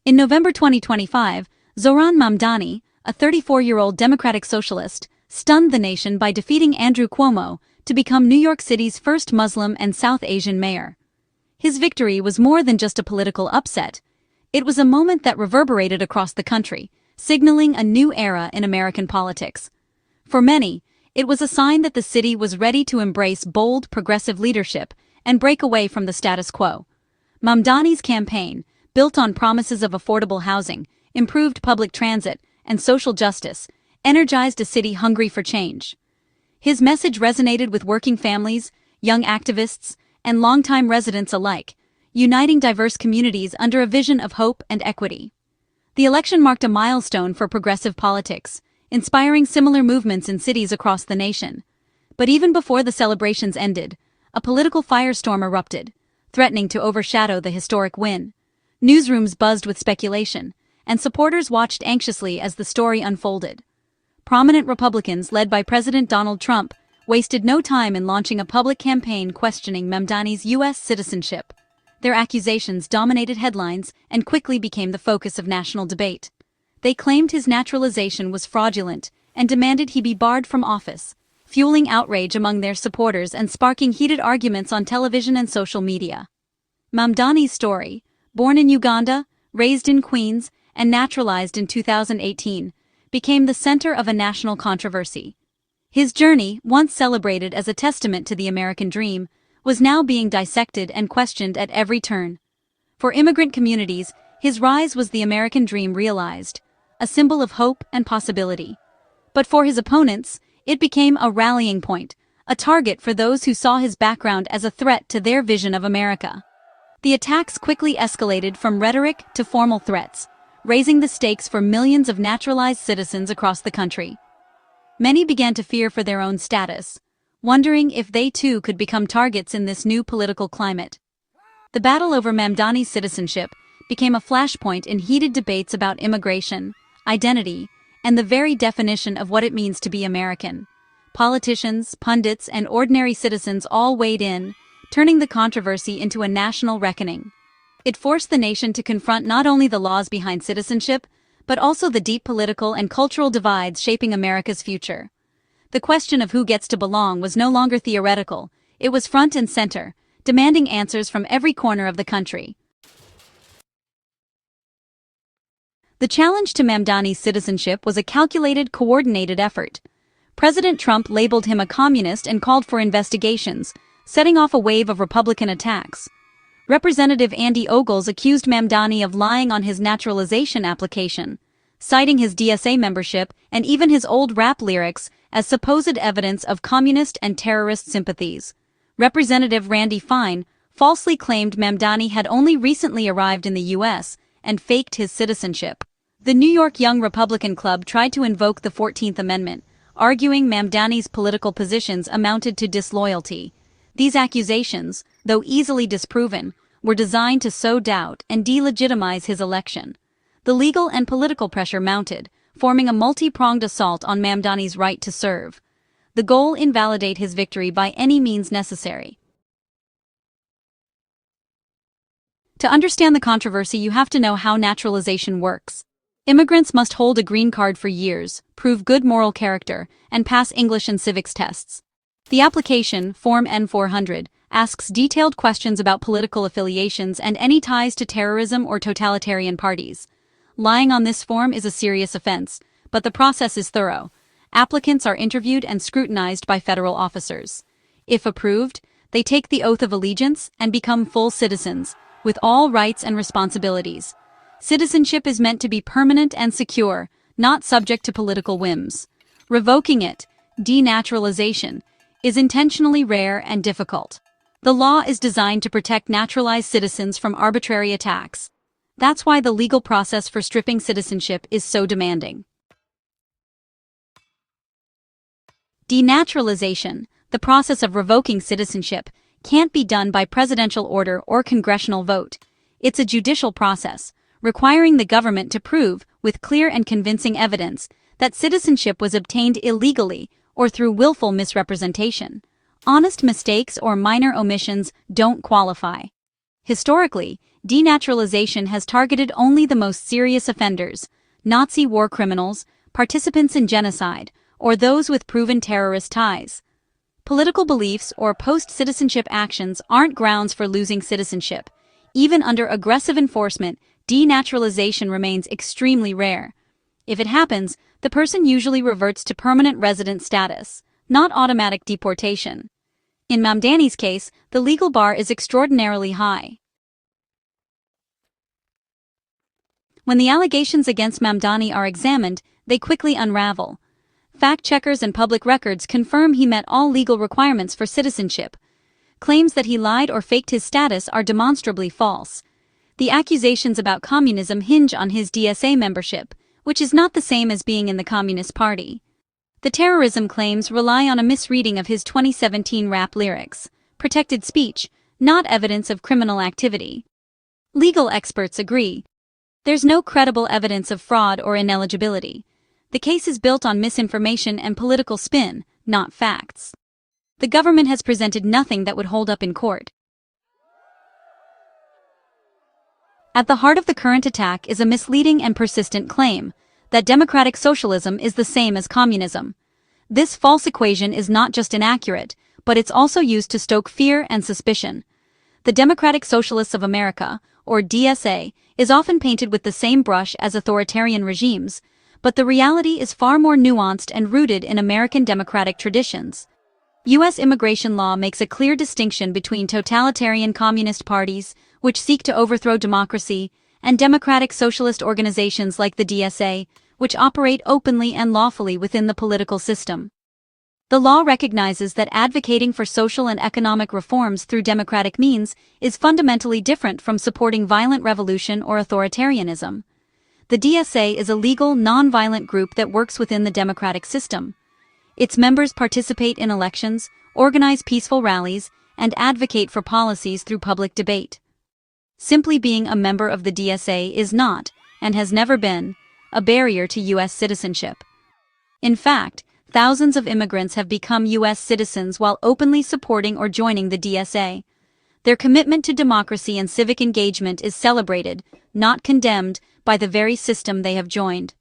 In November 2025, Zohran Mamdani, a 34-year-old Democratic Socialist, stunned the nation by defeating Andrew Cuomo to become New York City's first Muslim and South Asian mayor. His victory was more than just a political upset. It was a moment that reverberated across the country, signaling a new era in American politics. For many, it was a sign that the city was ready to embrace bold, progressive leadership and break away from the status quo. Mamdani's campaign, built on promises of affordable housing, improved public transit, and social justice, energized a city hungry for change. His message resonated with working families, young activists, and longtime residents alike, uniting diverse communities under a vision of hope and equity. The election marked a milestone for progressive politics, inspiring similar movements in cities across the nation. But even before the celebrations ended, a political firestorm erupted, threatening to overshadow the historic win. Newsrooms buzzed with speculation, and supporters watched anxiously as the story unfolded. Prominent Republicans, led by President Donald Trump, wasted no time in launching a public campaign questioning Mamdani's U.S. citizenship. Their accusations dominated headlines and quickly became the focus of national debate. They claimed his naturalization was fraudulent and demanded he be barred from office, fueling outrage among their supporters and sparking heated arguments on television and social media. Mamdani's story, born in Uganda, raised in Queens, and naturalized in 2018, became the center of a national controversy. His journey, once celebrated as a testament to the American dream, was now being dissected and questioned at every turn. For immigrant communities, his rise was the American dream realized, a symbol of hope and possibility. But for his opponents, it became a rallying point, a target for those who saw his background as a threat to their vision of America. The attacks quickly escalated from rhetoric to formal threats, raising the stakes for millions of naturalized citizens across the country. Many began to fear for their own status, wondering if they too could become targets in this new political climate. The battle over Mamdani's citizenship became a flashpoint in heated debates about immigration, identity, and the very definition of what it means to be American. Politicians, pundits, and ordinary citizens all weighed in, turning the controversy into a national reckoning. It forced the nation to confront not only the laws behind citizenship, but also the deep political and cultural divides shaping America's future. The question of who gets to belong was no longer theoretical, it was front and center, demanding answers from every corner of the country. The challenge to Mamdani's citizenship was a calculated, coordinated effort. President Trump labeled him a communist and called for investigations, setting off a wave of Republican attacks. Representative Andy Ogles accused Mamdani of lying on his naturalization application, citing his DSA membership and even his old rap lyrics as supposed evidence of communist and terrorist sympathies. Representative Randy Fine falsely claimed Mamdani had only recently arrived in the U.S. and faked his citizenship. The New York Young Republican Club tried to invoke the 14th Amendment, arguing Mamdani's political positions amounted to disloyalty. These accusations, though easily disproven, were designed to sow doubt and delegitimize his election. The legal and political pressure mounted, forming a multi-pronged assault on Mamdani's right to serve. The goal: invalidate his victory by any means necessary. To understand the controversy, you have to know how naturalization works. Immigrants must hold a green card for years, prove good moral character, and pass English and civics tests. The application, Form N-400, asks detailed questions about political affiliations and any ties to terrorism or totalitarian parties. Lying on this form is a serious offense, but the process is thorough. Applicants are interviewed and scrutinized by federal officers. If approved, they take the oath of allegiance and become full citizens, with all rights and responsibilities. Citizenship is meant to be permanent and secure, not subject to political whims. Revoking it, denaturalization, is intentionally rare and difficult. The law is designed to protect naturalized citizens from arbitrary attacks. That's why the legal process for stripping citizenship is so demanding. Denaturalization, the process of revoking citizenship, can't be done by presidential order or congressional vote. It's a judicial process, requiring the government to prove, with clear and convincing evidence, that citizenship was obtained illegally or through willful misrepresentation. Honest mistakes or minor omissions don't qualify. Historically, denaturalization has targeted only the most serious offenders, Nazi war criminals, participants in genocide, or those with proven terrorist ties. Political beliefs or post-citizenship actions aren't grounds for losing citizenship. Even under aggressive enforcement, denaturalization remains extremely rare. If it happens, the person usually reverts to permanent resident status, not automatic deportation. In Mamdani's case, the legal bar is extraordinarily high. When the allegations against Mamdani are examined, they quickly unravel. Fact-checkers and public records confirm he met all legal requirements for citizenship. Claims that he lied or faked his status are demonstrably false. The accusations about communism hinge on his DSA membership, which is not the same as being in the Communist Party. The terrorism claims rely on a misreading of his 2017 rap lyrics, protected speech, not evidence of criminal activity. Legal experts agree. There's no credible evidence of fraud or ineligibility. The case is built on misinformation and political spin, not facts. The government has presented nothing that would hold up in court. At the heart of the current attack is a misleading and persistent claim that democratic socialism is the same as communism. This false equation is not just inaccurate, but it's also used to stoke fear and suspicion. The Democratic Socialists of America, or DSA, is often painted with the same brush as authoritarian regimes, but the reality is far more nuanced and rooted in American democratic traditions. U.S. immigration law makes a clear distinction between totalitarian communist parties, which seek to overthrow democracy, and democratic socialist organizations like the DSA, which operate openly and lawfully within the political system. The law recognizes that advocating for social and economic reforms through democratic means is fundamentally different from supporting violent revolution or authoritarianism. The DSA is a legal, non-violent group that works within the democratic system. Its members participate in elections, organize peaceful rallies, and advocate for policies through public debate. Simply being a member of the DSA is not, and has never been, a barrier to U.S. citizenship. In fact, thousands of immigrants have become U.S. citizens while openly supporting or joining the DSA. Their commitment to democracy and civic engagement is celebrated, not condemned, by the very system they have joined.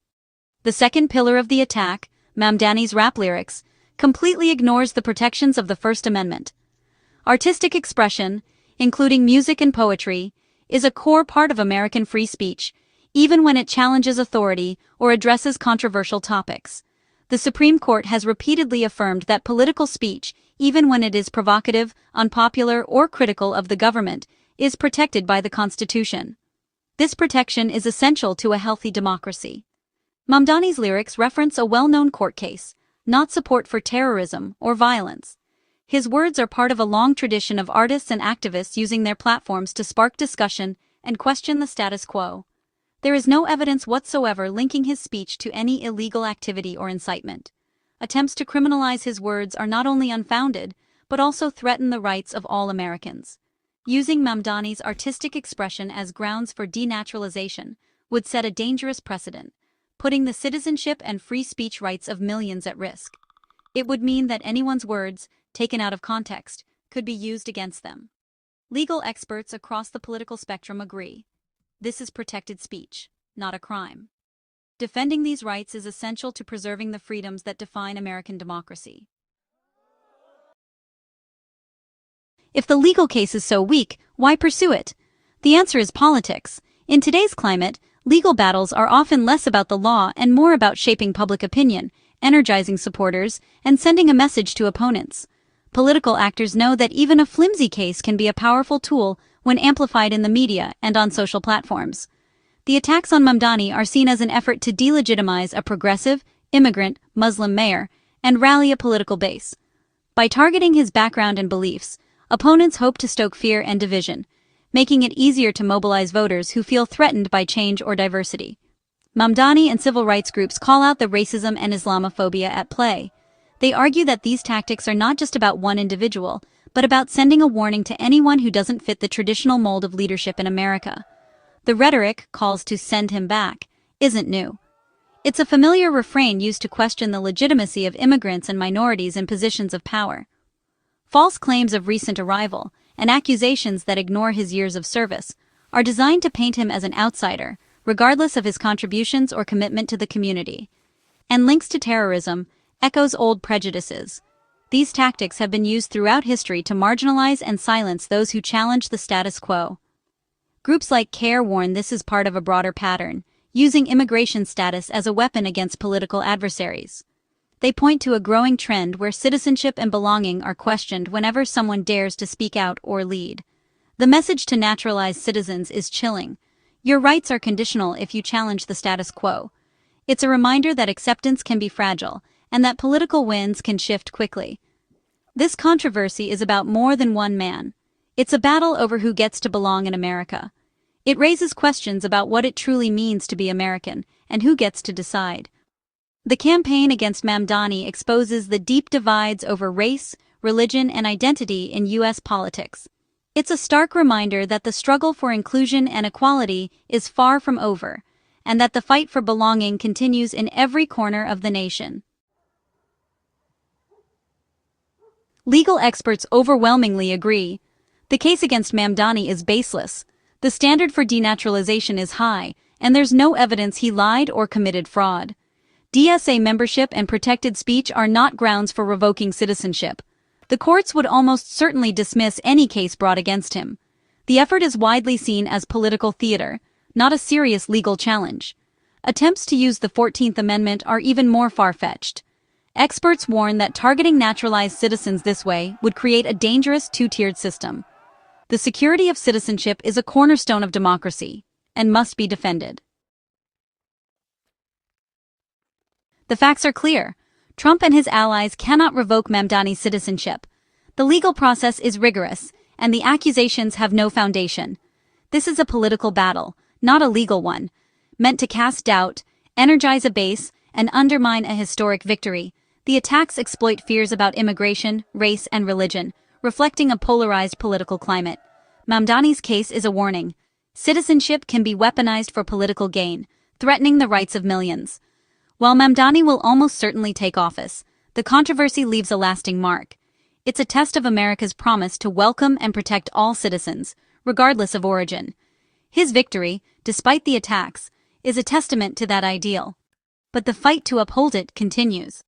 The second pillar of the attack, Mamdani's rap lyrics, completely ignores the protections of the First Amendment. Artistic expression, including music and poetry, is a core part of American free speech, even when it challenges authority or addresses controversial topics. The Supreme Court has repeatedly affirmed that political speech, even when it is provocative, unpopular, or critical of the government, is protected by the Constitution. This protection is essential to a healthy democracy. Mamdani's lyrics reference a well-known court case, not support for terrorism or violence. His words are part of a long tradition of artists and activists using their platforms to spark discussion and question the status quo. There is no evidence whatsoever linking his speech to any illegal activity or incitement. Attempts to criminalize his words are not only unfounded, but also threaten the rights of all Americans. Using Mamdani's artistic expression as grounds for denaturalization would set a dangerous precedent, putting the citizenship and free speech rights of millions at risk. It would mean that anyone's words, taken out of context, could be used against them. Legal experts across the political spectrum agree. This is protected speech, not a crime. Defending these rights is essential to preserving the freedoms that define American democracy. If the legal case is so weak, why pursue it? The answer is politics. In today's climate, legal battles are often less about the law and more about shaping public opinion, energizing supporters, and sending a message to opponents. Political actors know that even a flimsy case can be a powerful tool when amplified in the media and on social platforms. The attacks on Mamdani are seen as an effort to delegitimize a progressive, immigrant, Muslim mayor and rally a political base. By targeting his background and beliefs, opponents hope to stoke fear and division, making it easier to mobilize voters who feel threatened by change or diversity. Mamdani and civil rights groups call out the racism and Islamophobia at play. They argue that these tactics are not just about one individual, but about sending a warning to anyone who doesn't fit the traditional mold of leadership in America. The rhetoric, calls to send him back, isn't new. It's a familiar refrain used to question the legitimacy of immigrants and minorities in positions of power. False claims of recent arrival and accusations that ignore his years of service, are designed to paint him as an outsider, regardless of his contributions or commitment to the community. And links to terrorism echoes old prejudices. These tactics have been used throughout history to marginalize and silence those who challenge the status quo. Groups like CARE warn this is part of a broader pattern, using immigration status as a weapon against political adversaries. They point to a growing trend where citizenship and belonging are questioned whenever someone dares to speak out or lead. The message to naturalized citizens is chilling. Your rights are conditional if you challenge the status quo. It's a reminder that acceptance can be fragile, and that political winds can shift quickly. This controversy is about more than one man. It's a battle over who gets to belong in America. It raises questions about what it truly means to be American, and who gets to decide. The campaign against Mamdani exposes the deep divides over race, religion, and identity in U.S. politics. It's a stark reminder that the struggle for inclusion and equality is far from over, and that the fight for belonging continues in every corner of the nation. Legal experts overwhelmingly agree. The case against Mamdani is baseless. The standard for denaturalization is high, and there's no evidence he lied or committed fraud. DSA membership and protected speech are not grounds for revoking citizenship. The courts would almost certainly dismiss any case brought against him. The effort is widely seen as political theater, not a serious legal challenge. Attempts to use the 14th Amendment are even more far-fetched. Experts warn that targeting naturalized citizens this way would create a dangerous two-tiered system. The security of citizenship is a cornerstone of democracy, and must be defended. The facts are clear. Trump and his allies cannot revoke Mamdani's citizenship. The legal process is rigorous, and the accusations have no foundation. This is a political battle, not a legal one, meant to cast doubt, energize a base, and undermine a historic victory. The attacks exploit fears about immigration, race, and religion, reflecting a polarized political climate. Mamdani's case is a warning. Citizenship can be weaponized for political gain, threatening the rights of millions. While Mamdani will almost certainly take office, the controversy leaves a lasting mark. It's a test of America's promise to welcome and protect all citizens, regardless of origin. His victory, despite the attacks, is a testament to that ideal. But the fight to uphold it continues.